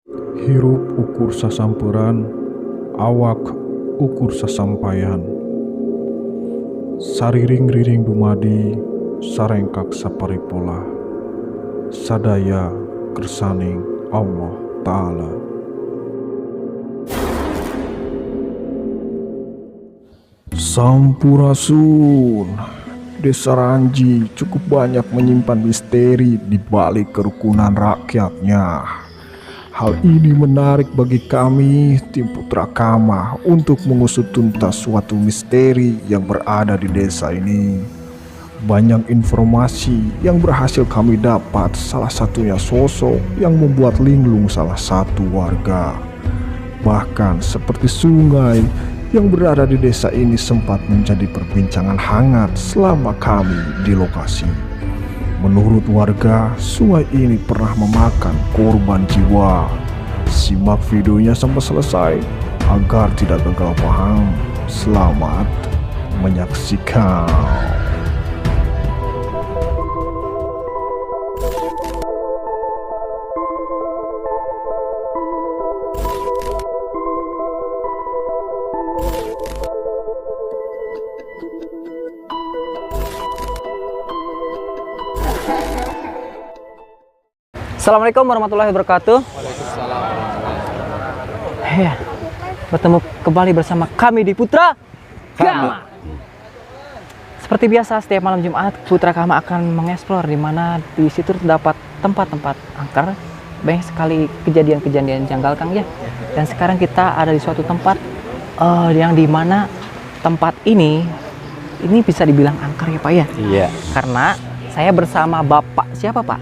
Hirup ukur sasampuran, awak ukur sasampaian. Sariring-riring dumadi, sarengkak saparipola. Sadaya kersaning Allah Ta'ala. Sampurasun. Desa Ranji cukup banyak menyimpan misteri di balik kerukunan rakyatnya. Hal ini menarik bagi kami, tim Putra Kama, untuk mengusut tuntas suatu misteri yang berada di desa ini. Banyak informasi yang berhasil kami dapat, salah satunya sosok yang membuat linglung salah satu warga. Bahkan seperti sungai yang berada di desa ini sempat menjadi perbincangan hangat selama kami di lokasi. Menurut warga, sungai ini pernah memakan korban jiwa. Simak videonya sampai selesai agar tidak gagal paham. Selamat menyaksikan. Assalamualaikum warahmatullahi wabarakatuh. Ya, bertemu kembali bersama kami di Putra Kama. Seperti biasa, setiap malam Jumat Putra Kama akan mengeksplor di mana di situ terdapat tempat-tempat angker. Banyak sekali kejadian-kejadian janggal, Kang, ya. Dan sekarang kita ada di suatu tempat yang di mana tempat ini bisa dibilang angker ya, Pak, ya. Iya. Karena saya bersama Bapak siapa, Pak?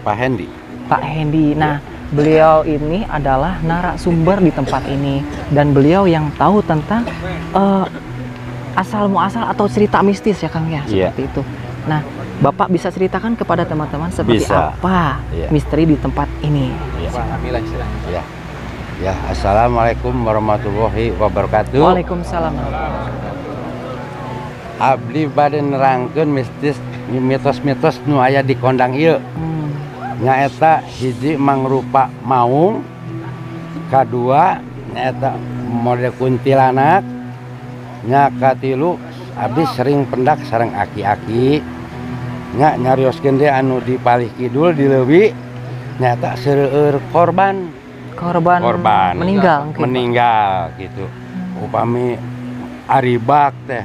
Pak Hendi. Pak Hendi. Nah, beliau ini adalah narasumber di tempat ini dan beliau yang tahu tentang asal muasal atau cerita mistis ya, Kang, ya, seperti itu. Nah, Bapak bisa ceritakan kepada teman-teman seperti apa misteri di tempat ini? Ya, assalamualaikum warahmatullahi wabarakatuh. Waalaikumsalam. Abdi bade nerangkeun mistis mitos-mitos nu aya di kondang ieu. Nyaeta hiji mangrupa maung, kadua nyaeta model kuntilanak, nya katilu abdi sering pendak sareng aki-aki, nya nyarioskeun deui anu di palih kidul di leuwih nyaeta seueur korban meninggal gitu. Upami aribak teh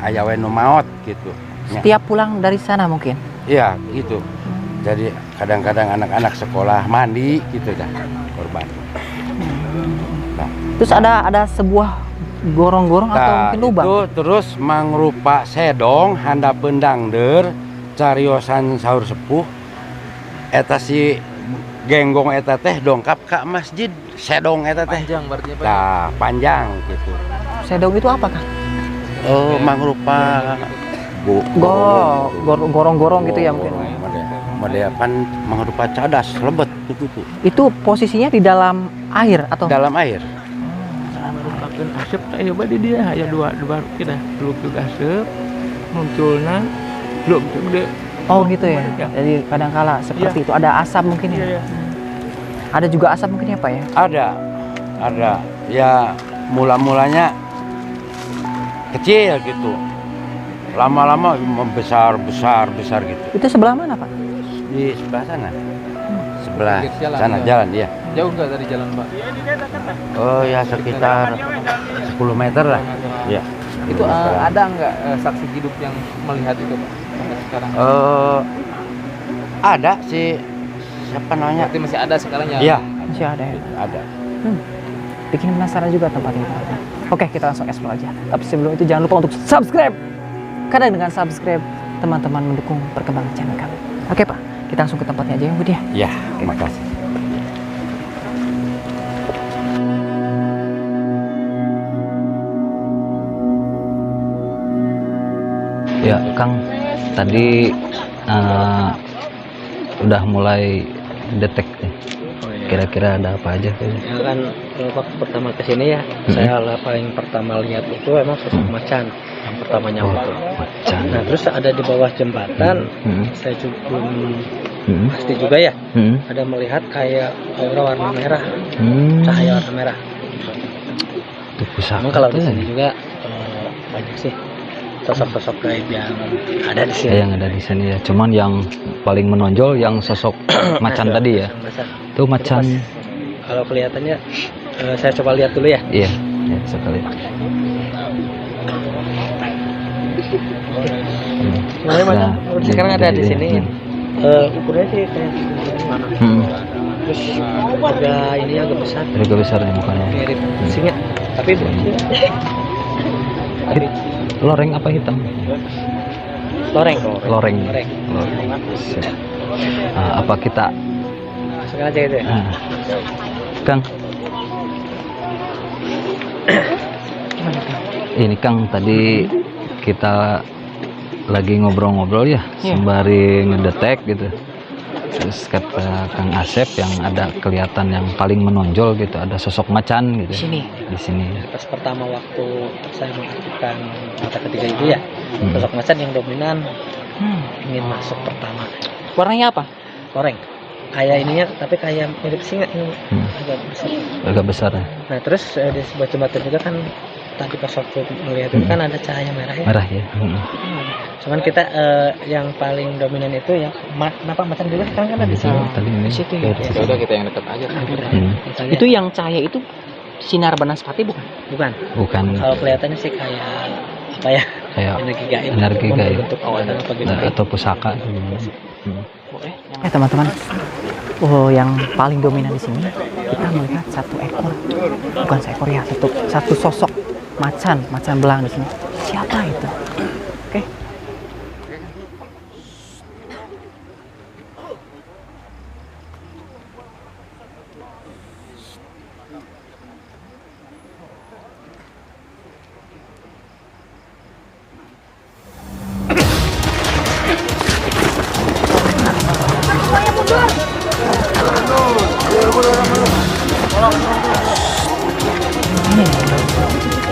aya we nu maot gitu. Setiap pulang dari sana mungkin? Iya gitu. Jadi kadang-kadang anak-anak sekolah mandi gitu dah korban. Nah. Terus ada sebuah gorong-gorong atau mungkin lubang? Itu terus mangrupa sedong handapeun dangdeur cariosan saur sepuh. Eta si genggong eta teh dongkap ka masjid. Sedong eta teh panjang berarti apa? Nah, panjang gitu. Sedong itu apa, Kang? Mangrupa gorong-gorong gitu ya mungkin. Model kan mengrupa cadas lebet gitu. Itu posisinya di dalam air atau dalam air? Merupakan asap aya bade dia aya dua kita belum asap munculna belum gede. Oh gitu ya. Jadi kadang-kala seperti itu ada asap mungkin ya. Ada juga asap mungkin ya, Pak, ya? Ada. Ya mula-mulanya kecil gitu. Lama-lama membesar gitu. Itu sebelah mana, Pak? Di sebelah sana. Sebelah sana jalan ya. Jauh nggak dari jalan, Pak? Oh ya sekitar 10 meter lah. Ya. Itu ada nggak saksi hidup yang melihat itu, Pak? Sampai sekarang? Ada sih. Siapa namanya? Berarti masih ada sekarang ya? Iya. Masih ada ya? Ada. Bikin penasaran juga tempat ini. Oke, kita langsung explore aja. Tapi sebelum itu jangan lupa untuk subscribe. Karena dengan subscribe teman-teman mendukung perkembangan channel kami. Oke, Pak. Kita langsung ke tempatnya aja ya, Bud, ya. Ya, terima kasih. Ya, Kang, tadi udah mulai detek nih. Kira-kira ada apa aja tuh? Ya kan waktu pertama kesini ya, saya paling pertama lihat itu emang sosok macan yang pertamanya itu. Macan. Nah terus ada di bawah jembatan, saya cukup pasti juga ya ada melihat kayak aura warna merah, cahaya warna merah. Itu pusaka. Emang kalau di tuh. sini juga banyak sih sosok-sosok gaib yang ada di sini. Yang ada di sini ya. Cuman yang paling menonjol yang sosok macan tadi ya. Macan. Itu macan. Kalau kelihatannya saya coba lihat dulu ya. Iya, ya, sekali. Mulai macan sekarang ada di sini. Hmm. Ukurannya sih kayak mana? Terus agak ini agak besar, Agak besar ya mukanya. mirip singa, tapi Loreng apa hitam? loreng. Loreng. Loreng. Siap. Apa kita? Masukin aja gitu ya. Kang. Ini Kang, tadi kita lagi ngobrol-ngobrol ya, sembari ngedetek gitu. Terus kata Kang Asep yang ada kelihatan yang paling menonjol gitu, ada sosok macan gitu. Di sini. Pas pertama waktu saya melakukan mata ketiga itu ya, sosok macan yang dominan ingin masuk pertama. Warnanya apa? Loreng. Kayak ininya, tapi kayak mirip singa ini agak besar. Agak besar ya. Nah terus di sebuah jembatan juga kan tadi pas waktu melihat itu kan ada cahaya merah ya. Merah ya. Cuman kita yang paling dominan itu ya kenapa macan juga sekarang kan ada di sini. Tadi ini situ ya. ya. Udah kita yang dekat aja. Misalnya, Itu yang cahaya itu sinar banaspati bukan? bukan. Bukan Kalau kelihatannya sih kayak apa ya? kayak Energi gaib. energi gaib. Bentuk awan apa gitu. atau pusaka. Teman-teman, yang paling dominan di sini kita melihat satu ekor, bukan seekor ya, satu sosok macan belang di sini. Siapa itu? Oke.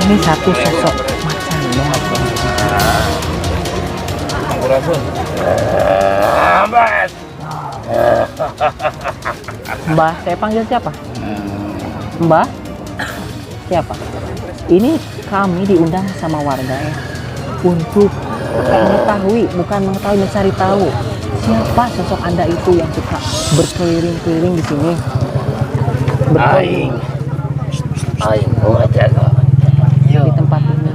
Ini satu sosok macan belang. Mbah, saya panggil siapa? Mbah? Siapa? Ini kami diundang sama warga ya untuk mengetahui, bukan mengetahui, mencari tahu siapa sosok Anda itu yang suka berkeliling-keliling di sini. Berkeliling di tempat ini.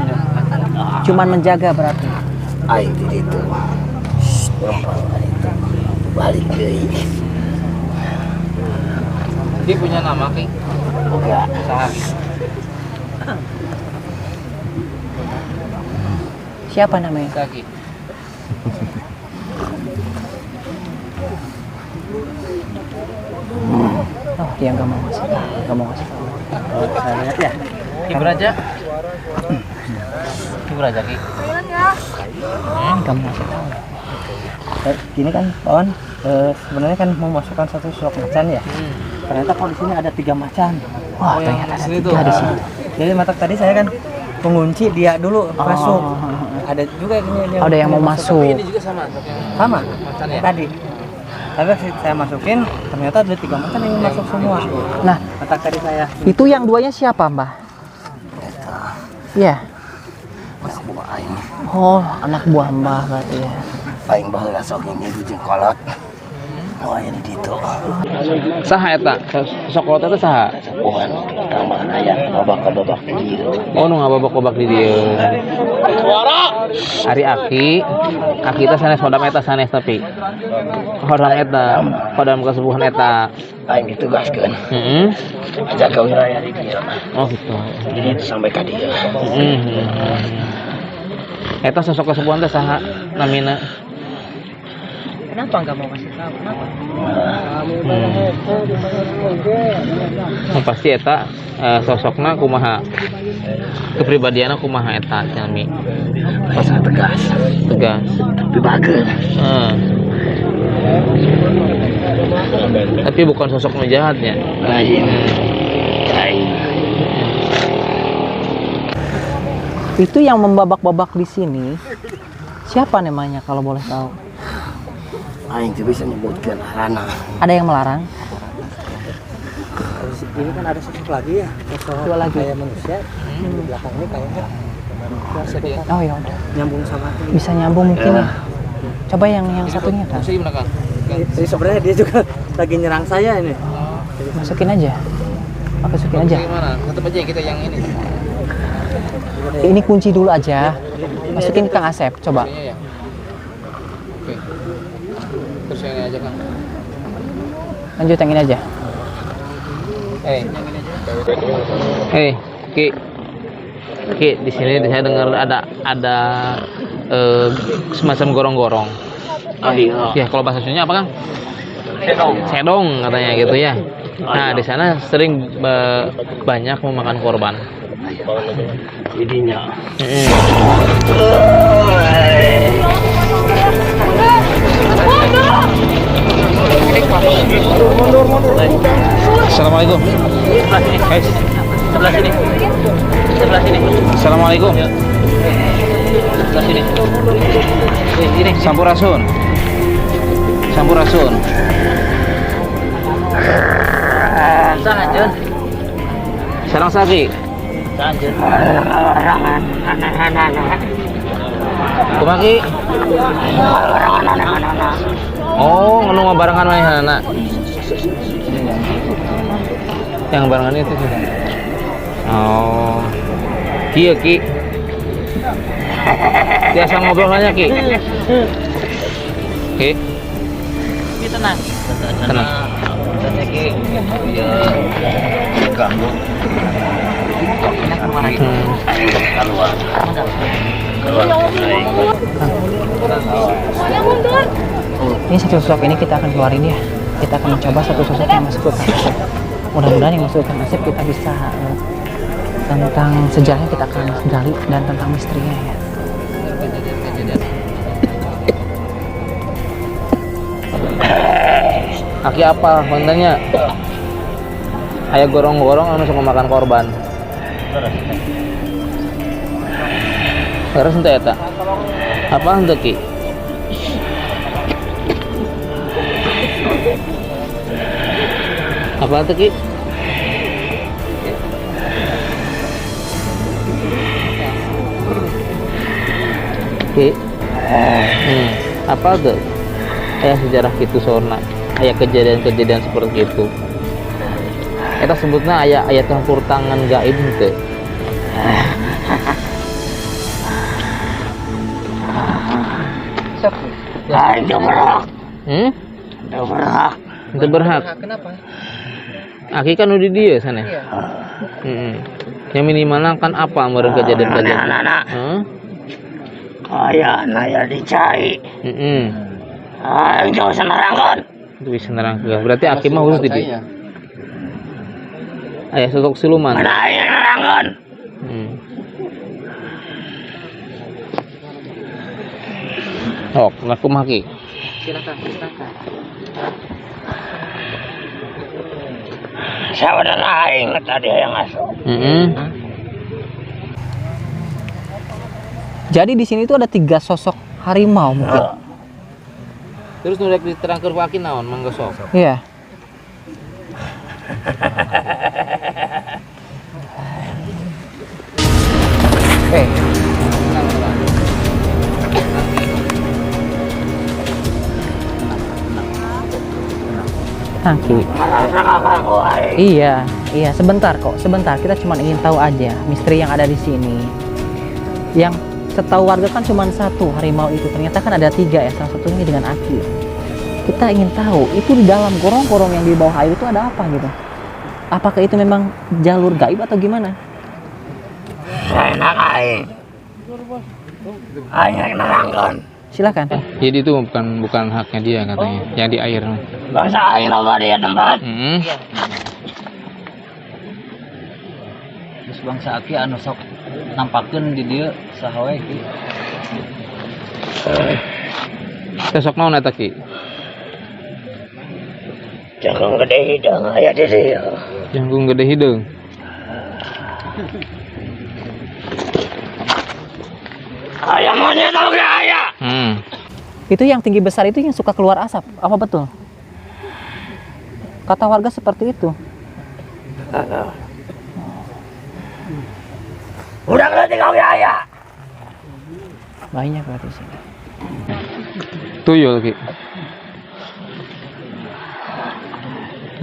Cuman menjaga berarti. Aing di situ. Balik deui. Dia punya nama Ki. Enggak. Siapa namanya? Saki. Oh, dia nggak mau ngasih tahu. Nggak mau ngasih tahu. Saya lihat ya. Ibu Raja. Ibu Raja Ki. Nggak mau ngasih tahu. Gini kan, kawan. Sebenarnya kan memasukkan satu sosok macan ya. Ternyata kalau di sini ada 3 macan. Wah, ternyata ada 3 di sini. Jadi mata tadi saya kan mengunci dia dulu masuk. Ada juga ini Ada yang mau masuk. Ini juga sama. sama Macan ya? tadi. Tapi saya masukin ternyata ada 3 macan yang masuk semua. Nah, Mata tadi saya itu yang duanya siapa, Mbah? Iya. Anak buah aing. Oh, anak buah Mbah berarti ya. Aing baheula sok ngilu jeung kolot. Nu aya di ditu. Saha eta? Sosok eta saha? Bukan kamar aya babak-babak di dieu. Oh, nu ngababak-babak di dieu. Ari Aki teh sanes hodam eta sanes tapi. Hodam eta, hodam kesubuhan eta. Aing ditugaskeun Heeh. jaga wilayah di dieu. Oh gitu. Jadi itu sampai ka dieu. Eta sosok kesubuhan teh saha namina? kenapa nggak mau kasih tahu? Kenapa? Pasti eta sosokna kumaha? Kepribadianna kumaha eta Cami? Pas tegas, Tegas. tapi bageus. Tapi bukan sosok nu jahatnya. Lain. Lain. Itu yang membabak-babak di sini. Siapa namanya kalau boleh tahu? Aing tuh bisa nyebutkan arana. Ada yang melarang? Ini kan ada sosok lagi ya, sosok Dua lagi. kayak manusia. Di belakang ini kayaknya Oh ya udah. nyambung sama ini. Bisa nyambung mungkin ya. Coba yang satunya kan. Jadi sebenarnya dia juga lagi nyerang saya ini. Masukin aja. Masukin aja. Tetap aja kita yang ini. Ini kunci dulu aja. Masukin ke Kang Asep, coba. Ya. Oke. Terus yang ini aja Kang. Lanjut yang ini aja. Ki. Ki, di sini saya dengar ada semacam gorong-gorong. Oh iya. Ya, kalau bahasa Sundanya apa, Kang? Sedong katanya gitu ya. Nah, di sana sering banyak memakan korban. Jadinya. Assalamualaikum. Guys, Sebelah sini. Sebelah sini. Assalamualaikum. Sebelah sini. Ini. Sampurasun. Sampurasun. Sanjun. Sarang saki. Sanjun. Kumaki. Oh, ngenu barengan mah anak. Yang barengan itu sih. Oh. Iya, Ki. Biasa ngobrol banyak, Ki. Ki. Ki tenang. Tenang. Ki. Ya. Ganggu. Ini satu sosok ini kita akan keluarin ya. Kita akan mencoba satu sosok yang masuk ke Kang Asep. Mudah-mudahan yang masuk ke Kang Asep kita bisa tentang sejarahnya kita akan gali dan tentang misterinya ya. Aki apa kontennya? Aya gorong-gorong anu sok makan korban. Terus ente eta? Apa ente Ki? Apa ente Ki? Ki? Apa tuh? Aya sejarah kitu sorna. Aya kejadian-kejadian seperti itu. Kita sebutnya aya campur tangan gaib henteu. Aing teu berhak. Teu berhak. Teu berhak. Kenapa? Aki kan udah dia sana. Yang minimal kan apa meureun kejadian-kejadian. Anak-anak. Aya naya dicai. Aing teu senarangkeun. Itu bisa nerangkeun. Berarti Aki mah khusus di dia. Aya sosok siluman. Mana aing nerangkeun? Oh, ngaku maki. Silakan. Saudara aing tadi yang masuk. Jadi di sini tuh ada 3 sosok harimau mungkin. Terus nu rek diterangkeun ku Aki naon mangga sok. Iya. Ki. Iya, sebentar kok, sebentar. Kita cuma ingin tahu aja misteri yang ada di sini. Yang setahu warga kan cuma 1 harimau itu, ternyata kan ada 3 ya, salah satunya dengan Aki. Kita ingin tahu itu di dalam gorong-gorong yang di bawah air itu ada apa gitu. Apakah itu memang jalur gaib atau gimana? Enak aing. Aing nerangkeun. Silakan. Jadi itu bukan haknya dia katanya, yang di air. Bangsa aing loba di tempat. Terus bangsa Aki anu sok nampakeun di dieu saha we Ki? Besok naon eta Ki? Jangan gede hidung aya di dieu. Jangkung gede hideung. Aya monyet oge aya. Itu yang tinggi besar itu yang suka keluar asap, apa betul? Kata warga seperti itu. Udah ngerti kau ya? Banyak berarti sih. Tuyul Ki.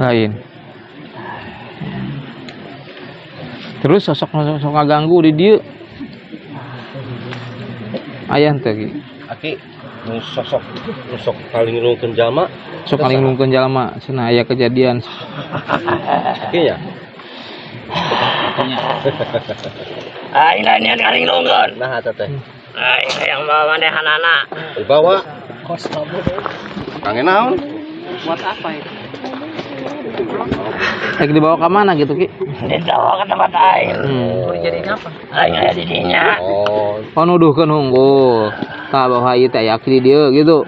Lain. Terus sosok ngaganggu di dia. Ayah teh Ki. Aki sosok paling nulungkeun jalma. Sok paling nulungkeun jalma cenah aya kejadian. Aki ya. Ini yang paling nulungkeun. Nah eta teh. Ini yang bawa manehanana. Dibawa. Kangen naon? Buat apa itu? Lagi dibawa ke mana gitu Ki? Dibawa ke tempat air. Mau dijadiin apa? Aing aya di dinya. Oh nuduhkeun hunggul. Tah bahwa ieu teh aya di dieu gitu.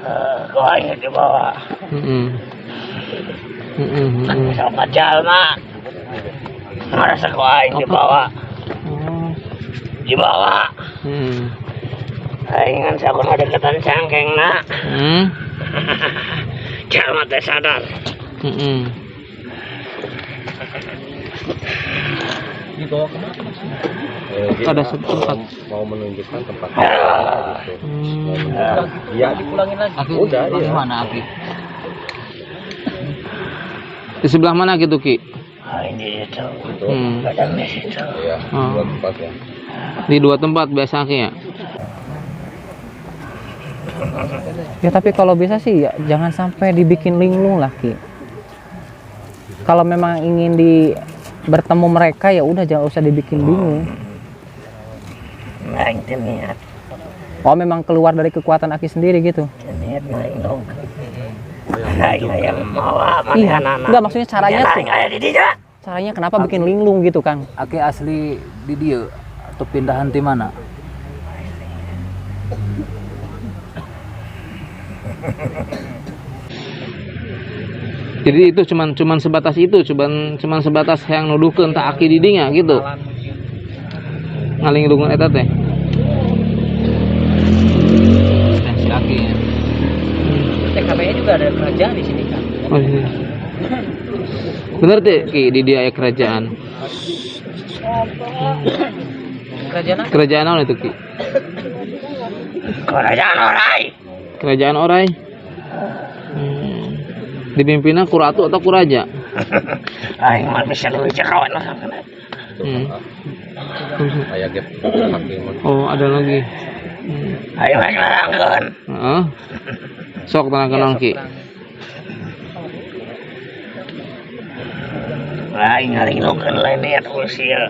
Kau aing dibawa. Sama jalma. Merasa kau aing dibawa. Dibawa. Aing kan sakuna deketan cangkengna. Jalma teh sadar. Dibawa ke mana? Ada tempat Mau menunjukkan tempat gitu. Iya, dipulangin lagi. Udah dia. mana Aki? Di sebelah mana gitu Ki? Ini itu. Itu. Di situ. Iya, dua tempat ya. Di 2 tempat biasa Ki ya. Ya tapi kalau bisa sih ya jangan sampai dibikin linglung lah Ki. Kalau memang ingin bertemu mereka ya udah jangan usah dibikin bingung. Aing teh niat. Oh memang keluar dari kekuatan Aki sendiri gitu. Niat aing dong. Aing yang bawa Iya. manehanana. Enggak maksudnya caranya tuh. Aing aya di dinya. Caranya kenapa bikin linglung gitu Kang? Aki asli di dia atau pindahan di mana? Jadi itu cuman sebatas itu, cuman sebatas yang nuduhkeun tah Aki di dinya gitu. Ngalinglungan eta teh. Si Aki ya. TKP-nya juga ada kerajaan di sini Kang. Oh, iya. Bener teh Ki di dia aya kerajaan. Kerajaan apa? Kerajaan naon itu Ki? Kerajaan orai. Kerajaan Orai. Dipimpinnya ku ratu atau ku raja? Aing mah bisa leuwih jero lah. Aya ge hakim. Oh, ada lagi. Aing mah ngarangkeun. Heeh. Sok terangkeun Ki. Aing ngalinglungkeun lain niat usil.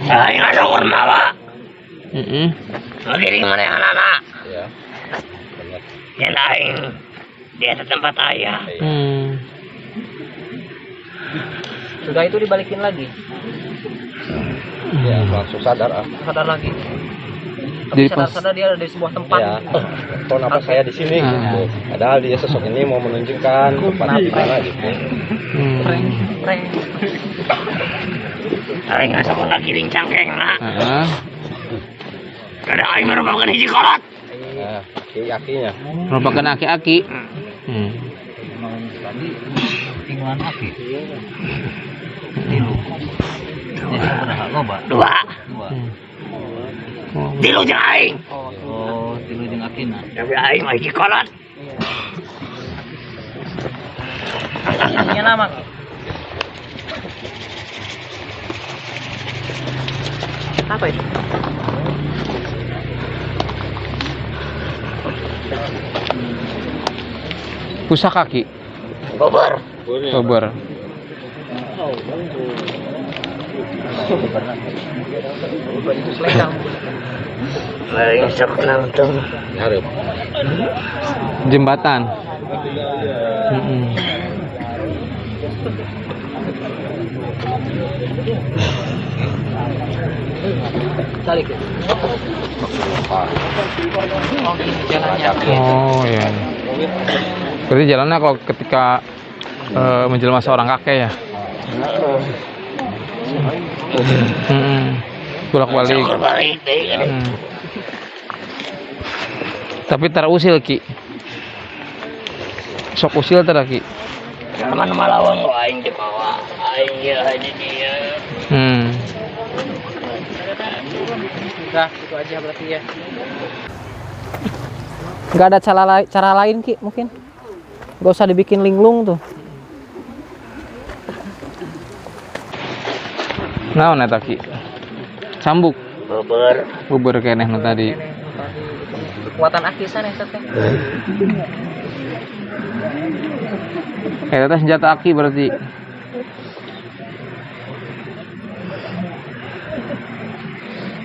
Aing ngasungkur mawa. Ngiring manehanana. Iya. Yang lain di atas tempat ayah. Sudah itu dibalikin lagi. Ya, langsung sadar ah. Sadar lagi. Jadi Tapi sadar-sadar dia ada di sebuah tempat. Ya. Kenapa saya di sini gitu. Padahal dia sosok ini mau menunjukkan tempat di mana gitu. Prank. Aing ngasungkur lagi giring cangkengna. Heeh. Kadang aing merupakan hiji kolot. Nah, aki-akinya. Merupakan aki-aki. Tinggalan Aki. Tilu. Ya seberapa loba? Dua. Tilu jeung aing. Oh, tilu jeung Akina. Tapi aing mah hiji kolot. Ini nama. Apa itu? Pusaka Ki. Gober. Kober. Aing sok nangtung. Hareup. Jembatan. Balik. Oh iya. Berarti jalannya kok ketika menjelma seorang kakek ya. Bolak-balik. Balik deh. Tapi terusil Ki. Sok usil tara Ki. Mana malawang aing dibawa. Aing ya ini dia. Udah, itu aja berarti ya. Nggak ada cara lain Ki mungkin. Gak usah dibikin linglung tuh. Naon eta Ki? Cambuk. Bubur keneh nu tadi. Kekuatan akisan ya Seth. Eta senjata aki berarti.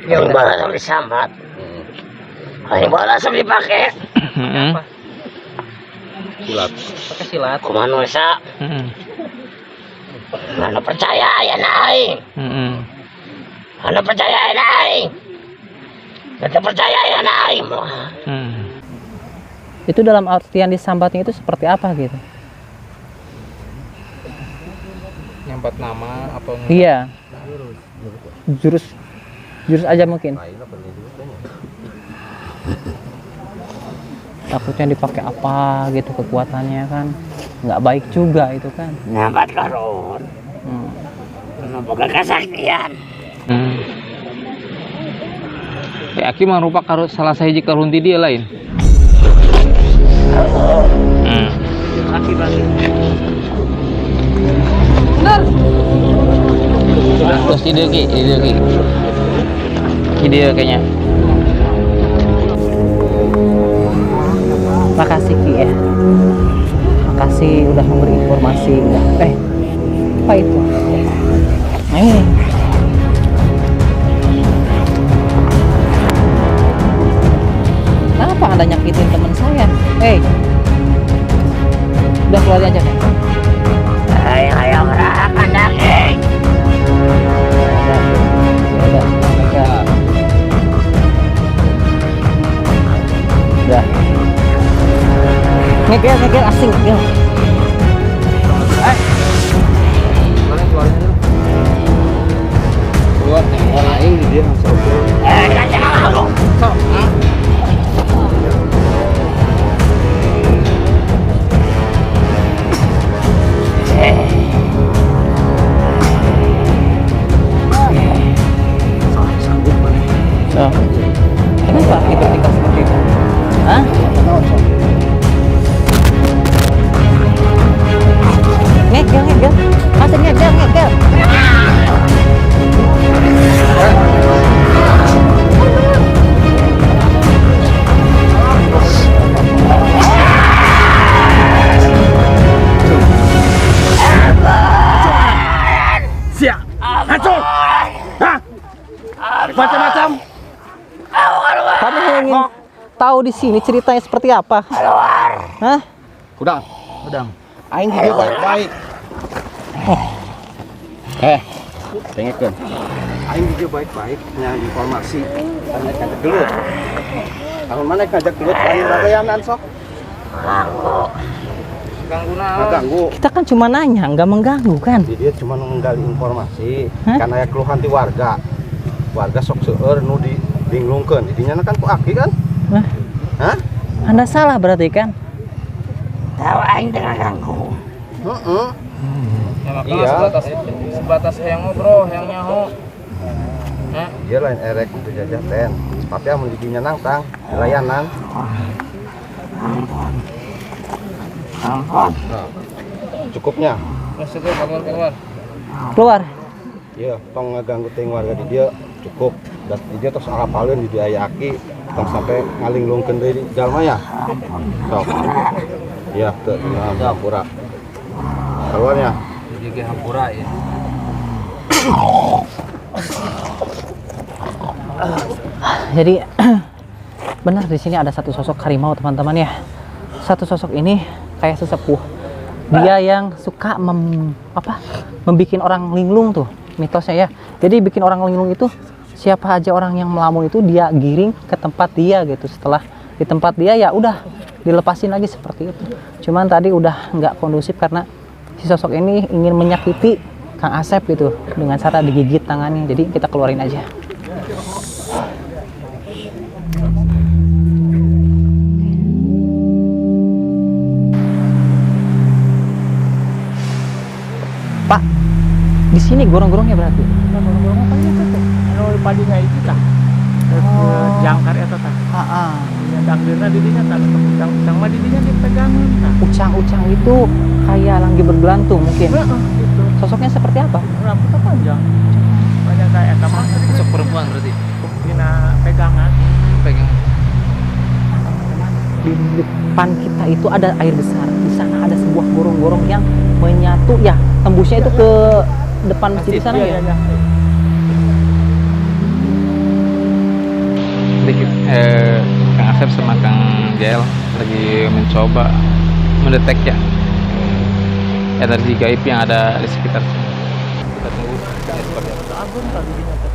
Ya udah langsung disambat. Ayo bola langsung dipakai. Apa? Silat. Pakai silat. Kumaha nusa? Mana percaya ya aing. Mana percaya ya aing. Mana percaya ya aing. Itu dalam artian disambatnya itu seperti apa gitu? Nyambat nama apa? Iya. Jurus aja mungkin. Takutnya dipakai apa gitu kekuatannya kan nggak baik juga itu kan. Nyambat karun. Boga kasaktian. Aki mah rupa salah sahiji karun ti dia lain. Aki berarti. Terus ide Ki. Ide kayaknya. Makasih Ki ya. Makasih udah memberi informasi. Apa itu? Nah ini. Kenapa Anda nyakitin teman saya? Udah keluar aja kan? Ayo merasakan daging. Udah. Ngegel asing ngegel. Keluar orang aing di dia langsung. Jangan lalu. Kenapa tiba-tiba seperti itu? Hah? Ngegel. Masih ngegel. Siap. Hancur. Hah? Macam-macam. Kamu ingin tahu di sini ceritanya seperti apa? Hah? Udang. Aing juga baik-baik. Dengekeun. Aing juga baik-baik nya informasi. Tanya ngajak gelut. Tahun mana ngajak gelut aing radayanan sok. Ganggu. Kita kan cuma nanya, nggak mengganggu kan? Jadi dia cuma menggali informasi. Hah? Karena aya keluhan ti warga. Warga sok seueur nu dibinglungkeun. Didinya kan ku aki kan? Hah? Anda salah berarti kan? Tahu aing tengah ganggu. Iya. Sebatas yang ngobrol, yang nyaho. Dia lain erek itu jajah ten. Tapi amun didinya nangtang, layanan. Ampun. Cukupnya. Maksudnya keluar. Keluar. Iya, tong ngaganggu ting warga di dia cukup. Dan di dia terus alapaleun di dia aya aki, tong sampai ngalinglungkeun deui di jalma ya. Sok. Iya, teu hampura. Keluarnya. Jadi hampura ya. Jadi benar di sini ada satu sosok harimau teman-teman ya. Satu sosok ini kayak sesepuh. Dia yang suka membikin orang linglung tuh mitosnya ya. Jadi bikin orang linglung itu siapa aja orang yang melamun itu dia giring ke tempat dia gitu. Setelah di tempat dia ya udah dilepasin lagi seperti itu. Cuman tadi udah nggak kondusif karena si sosok ini ingin menyakiti Kang Asep gitu dengan cara digigit tangannya. Jadi kita keluarin aja. Pak, di sini gorong-gorongnya berarti? Gorong-gorong apa itu tuh? Anu padinya itu tah. Jangkar eta tah. Ah, Dangdeurna di dinya tah, ucang mah di dinya dipegangan tah. ucang-ucang itu kayak lagi bergelantung mungkin. Gitu. Sosoknya seperti apa? Rambutnya panjang. Panjang kayak eta mah. Sosok perempuan berarti. Dina pegangan. Pegang. Di depan kita itu ada air besar. Di sana ada sebuah gorong-gorong yang menyatu ya, tembusnya itu ke depan masjid di sana ya. Iya. Jadi, Kang Asep sama Kang Jael lagi mencoba mendetek ya energi gaib yang ada di sekitar sini. Kita tunggu seperti apa. Agung tadi dinya teh.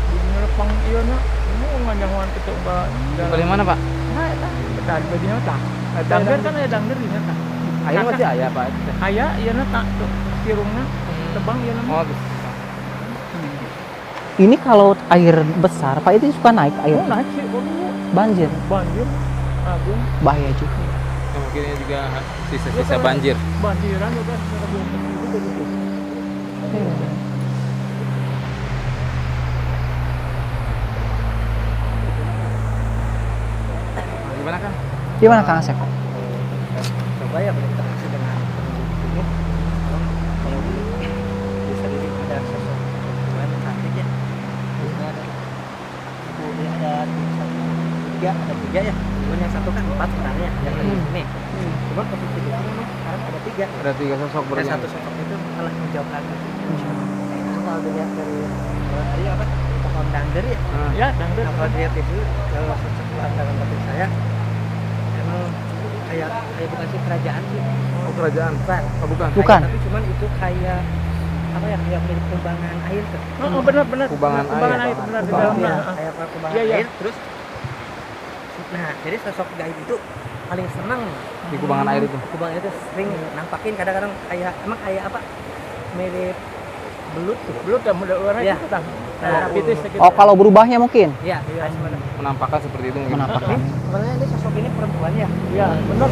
Di nepang ieu na. Mau ngajangan kitu enggak. Bagaimana mana Pak? Nah, eta tadi dinya tah. Dangdeur kan aya dangdeur dinya tah. Air masih aya Pak. Aya ieu na tah tuh. Pirungna tebang ieu na. Oh, Ini kalau air besar, Pak, itu suka naik air. Oh, naik sih. Banjir. Banjir. Agung. Bahaya juga. ya, mungkin ini juga sisa-sisa banjir. Banjiran juga belum tentu begitu. Gimana Kang? Gimana Kang Asep? Coba ya berinteraksi dengan ini. Kalau bisa dilihat ada sosok perempuan cantik ya. Ini ada ibu, ini ada tiga ya. Cuman yang satu kan 4 sebenarnya yang dari ini. Cuma posisi di sini memang sekarang ada 3. Ada 3 sosok Dan berarti. satu sosok itu malah menjawab lagi. Kalau dilihat dari tadi apa? Pohon dangder ya. Ya, dangdut. Kalau dilihat itu kalau setelah dalam batin saya emang kayak bukan sih kerajaan sih. Oh, kerajaan. Bukan. Oh, bukan. Bukan. Tapi cuman itu kayak apa ya, kayak milik kubangan air tuh. Oh, benar. Kubangan air. Benar di Kubangan dalamnya. air, kayak apa, kubangan Iya. air terus. Nah, jadi sosok gaib itu paling senang Di kubangan air itu. kubangan itu sering nampakin kadang-kadang kayak emang kayak apa, mirip belut tuh. Belut dah mudah warna Iya. itu tah. Nah, pitis segitu. Oh, kalau berubahnya mungkin. Iya, sebenarnya. Menampakkan seperti itu mungkin. Menampakkan. Sebenarnya ini sosok ini perempuan ya. Iya, benar.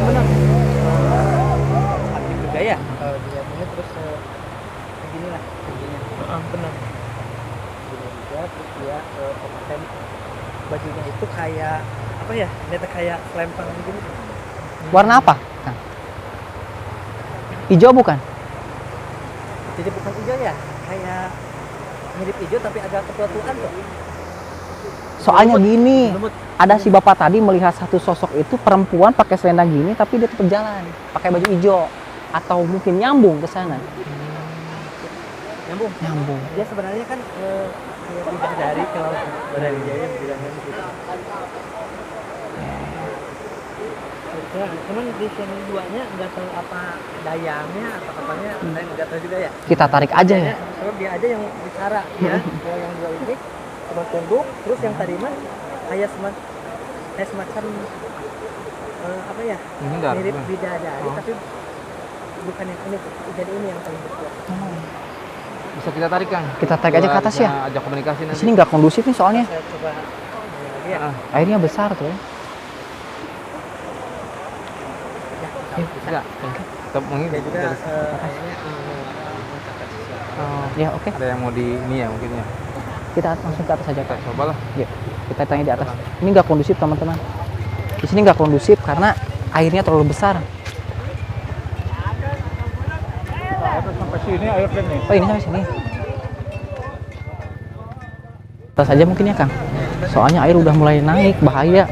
Aktif juga ya. Kalau dilihat ini terus begini lah tingginya. Benar. Begini juga terus dia pakai bajunya itu kayak apa ya? Lihat kayak selempang begini. Warna apa, Kang? Hijau bukan? Jadi bukan hijau ya, kayak mirip hijau tapi agak ketua-tuaan tuh. Soalnya gini, ada si bapak tadi melihat satu sosok itu perempuan pakai selendang gini tapi dia tetap jalan, pakai baju hijau atau mungkin nyambung ke sana. Nyambung. Dia sebenarnya kan kayak bidadari kalau dari Jaya bilangnya begitu. Ya, cuman di sini duanya nggak tahu apa dayangnya atau apanya, saya nggak tahu juga ya. Kita tarik aja ya. Kalau dia aja yang bicara ya. Kalau yang dua ini cuma tunduk, terus yang tadi mah kayak semacam apa ya? Menghindar. Mirip bidadari tapi bukan yang ini, jadi ini yang paling berkuat. Bisa kita tarik Kang. Kita tarik aja ke atas Bisa ya. Ajak komunikasi Di nanti. sini nggak kondusif nih soalnya. Saya coba lagi ya. Airnya besar tuh ya. Bisa. Tetap mungkin Dia juga dari- kayaknya mencatat sesuatu. Oh, ya oke. ada yang mau di ini ya mungkin ya. Kita langsung ke atas aja, Kita Kak. cobalah. Yuk, kita tanya di atas. Ini nggak kondusif, teman-teman. Di sini nggak kondusif karena airnya terlalu besar. Sampai sini air nih. Oh, ini sampai sini. Atas aja mungkin ya, Kang. Soalnya air udah mulai naik, bahaya.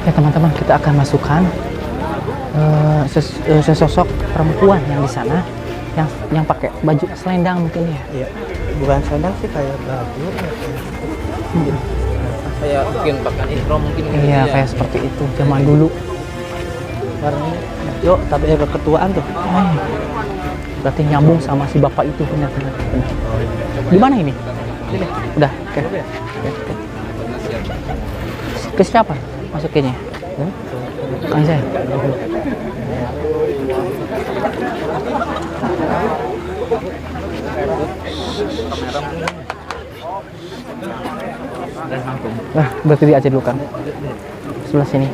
Ya teman-teman, kita akan masukkan sesosok perempuan yang di sana, yang pakai baju selendang mungkin ya. Iya. Bukan selendang sih, kayak baju. Saya mungkin pakai intro mungkin. Iya, kayak seperti itu zaman dulu. Warnanya hijau tapi agak ketuaan tuh. Berarti nyambung sama si bapak itu, benar-benar. Di mana ini? Sini. Udah, oke. Ke siapa masukinnya? Kang saya. Nah, berdiri aja dulu, Kang. Sebelah sini.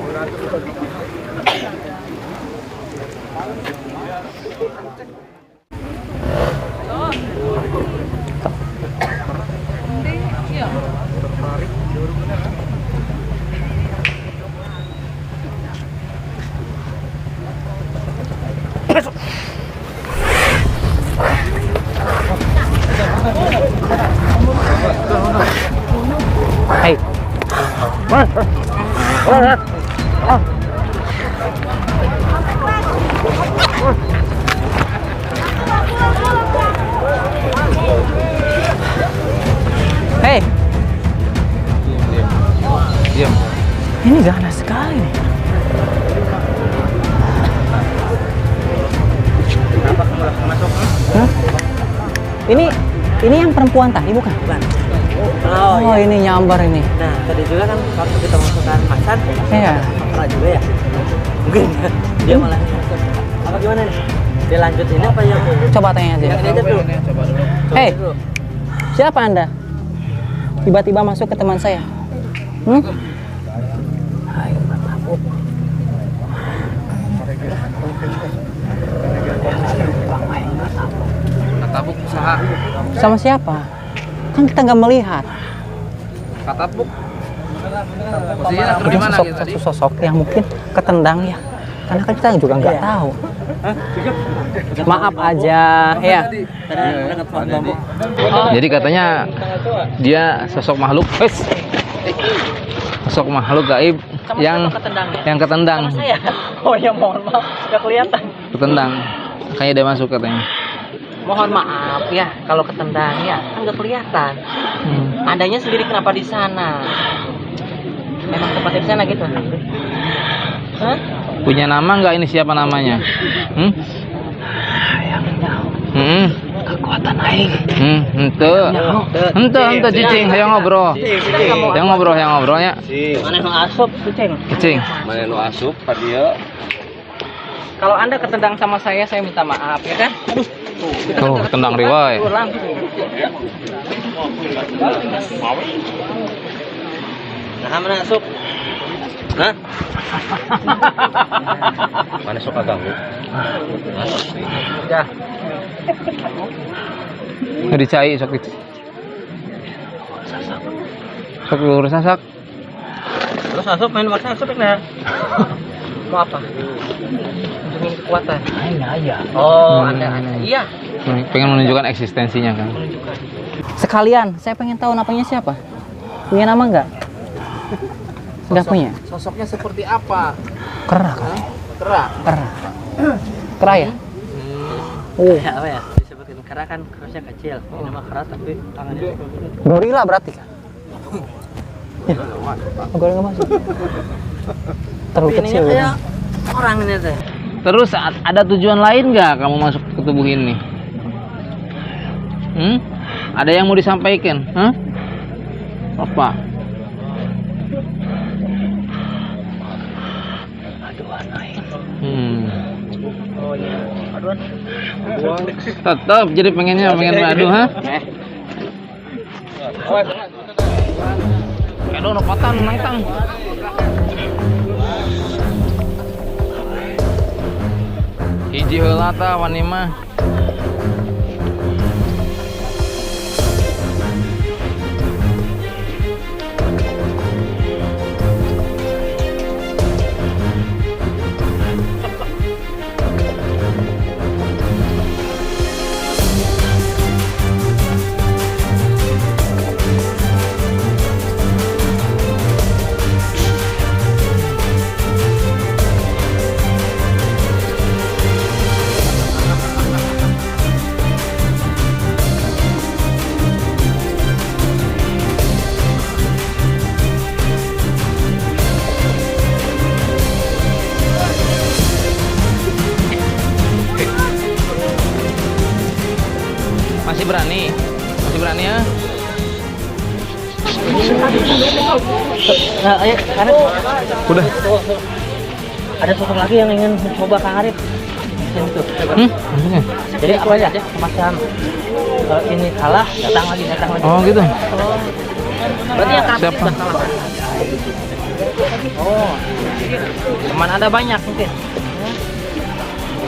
Hei. Hei. Diam. Ini ganas sekali nih. Hah? Ini yang perempuan tadi bukan? Oh, ini nyambar ini. Nah, tadi juga kan waktu kita masukkan macan, Iya. masalah juga ya. Mungkin dia malah masuk. Apa gimana nih? Dia lanjut ini apa yang Coba tanya aja. yang ini aja dulu? Hei, siapa Anda? Tiba-tiba masuk ke teman saya. Hai, mabuk. Katabuk usaha. Sama siapa? Kan kita nggak melihat. Katabuk. Itu sosok yang mungkin ketendang ya. Karena kan kita juga nggak tahu. Maaf aja, ya. Jadi katanya dia sosok makhluk, sosok makhluk gaib yang ketendang. Oh ya, mohon maaf, nggak kelihatan. Ketendang. Kayaknya dia masuk katanya. Mohon maaf ya, kalau ketendang ya kan nggak kelihatan. Andanya sendiri kenapa di sana? Memang tempatnya di sana gitu? Hah? Punya nama nggak ini, siapa namanya? Kekuatan aing. Ente cicing, ayo ngobrol. Yang ngobrolnya. Mana nu asup, Cicing? Cicing. Mana nu asup ka dieu? Kalau Anda ketendang sama saya minta maaf ya kan? Aduh. Tuh, ketendang riway. Nah, mana asup? Hah? Mana sok kaganggu? Ya. Dicai sok itu. Sok lurus sasak. Terus asup main maksa asup ya. Mau apa? Unjungin kekuatan. Oh, Anda. Iya. Pengen menunjukkan eksistensinya kan. Sekalian, saya pengen tahu namanya siapa. Punya nama nggak? Nggak punya. Sosoknya seperti apa? Kera kali. Kera. Kera ya? Ya, apa ya? Disebutkan kera kan kerasnya kecil. Ini mah kera tapi tangannya Gorila berarti kan? Gorila nggak masuk. Terlalu kecil. kayak orang ini teh. Terus ada tujuan lain nggak kamu masuk ke tubuh ini? Ada yang mau disampaikan? Apa? Oh iya. Aduan. Tetap jadi pengen madu, ha? Kayak dono patan nangtang. Hiji heula tah wani mah. Masih berani ya? Nah, ayo, Arif. Udah. Ada sosok lagi yang ingin mencoba Kang Arif. Sini tuh. Maksudnya? Jadi apa ya? Semacam ini kalah, datang lagi. Oh gitu. Berarti yang kalah Siapa? sudah kalah. Oh, teman ada banyak mungkin.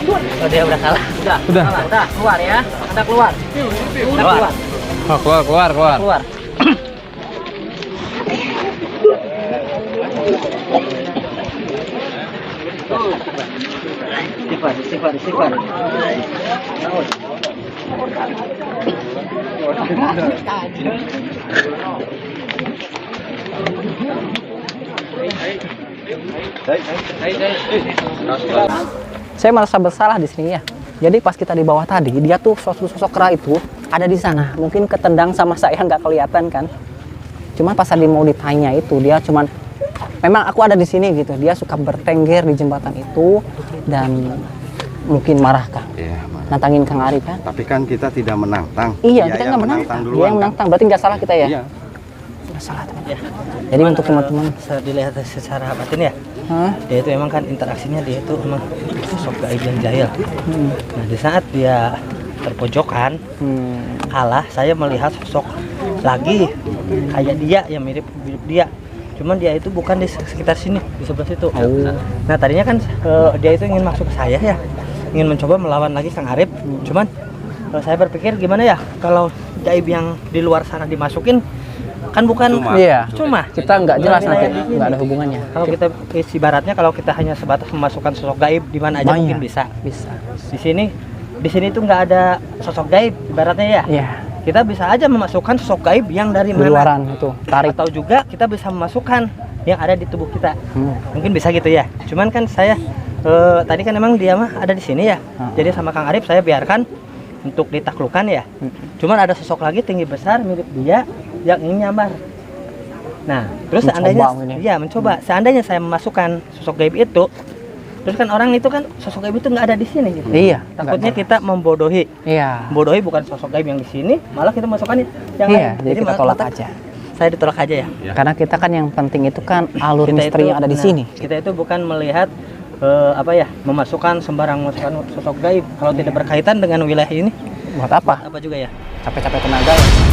Oh, dia udah kalah. Udah. Kalah. Udah keluar ya. Anda keluar. Keluar. Oh, keluar. Keluar. Istighfar. Saya merasa bersalah di sini ya. Jadi pas kita di bawah tadi, dia tuh sosok kera itu ada di sana. Mungkin ketendang sama saya nggak kelihatan kan. Cuman pas tadi mau ditanya itu, dia cuman memang aku ada di sini gitu. Dia suka bertengger di jembatan itu dan mungkin marah kan. Iya, marah. Nantangin Kang Ari kan. Tapi kan kita tidak menantang. Iya, Dia kita yang nggak menantang. Dia duluan, yang kan? menantang. Berarti nggak salah kita ya? Iya. Nggak salah teman. Jadi untuk teman-teman, Dilihat secara batin ya, dia itu emang kan interaksinya dia itu emang sosok gaib yang jahil. Nah di saat dia terpojokan kalah, saya melihat sosok lagi kayak dia yang mirip dia. Cuman dia itu bukan di sekitar sini, di sebelah situ. Nah tadinya kan dia itu ingin masuk ke saya ya, ingin mencoba melawan lagi Kang Arif. Cuman saya berpikir gimana ya kalau gaib yang di luar sana dimasukin, kan bukan cuma kita nggak jelas nanti, nggak ada hubungannya. kalau kita ibaratnya kalau kita hanya sebatas memasukkan sosok gaib di mana aja mungkin bisa. Di sini tuh nggak ada sosok gaib ibaratnya ya. Iya. Kita bisa aja memasukkan sosok gaib yang dari Di mana. luaran itu, tarik. Atau juga kita bisa memasukkan yang ada di tubuh kita. Mungkin bisa gitu ya. Cuman kan saya tadi kan emang dia mah ada di sini ya. Jadi sama Kang Arif saya biarkan untuk ditaklukkan ya. Cuman ada sosok lagi tinggi besar mirip dia yang ingin nyambar. Nah, terus mencoba. Seandainya saya memasukkan sosok gaib itu, terus kan orang itu kan sosok gaib itu nggak ada di sini gitu. Iya. Takutnya kita membodohi. Iya. Membodohi bukan sosok gaib yang di sini, malah kita masukkan yang lain. Jadi kita tolak aja. Saya ditolak aja ya. Karena kita kan yang penting itu kan alur Kita misteri itu- yang ada di nah, sini. Kita itu bukan melihat memasukkan sosok gaib kalau tidak berkaitan dengan wilayah ini. Buat apa? Apa juga ya? Capek-capek tenaga ya.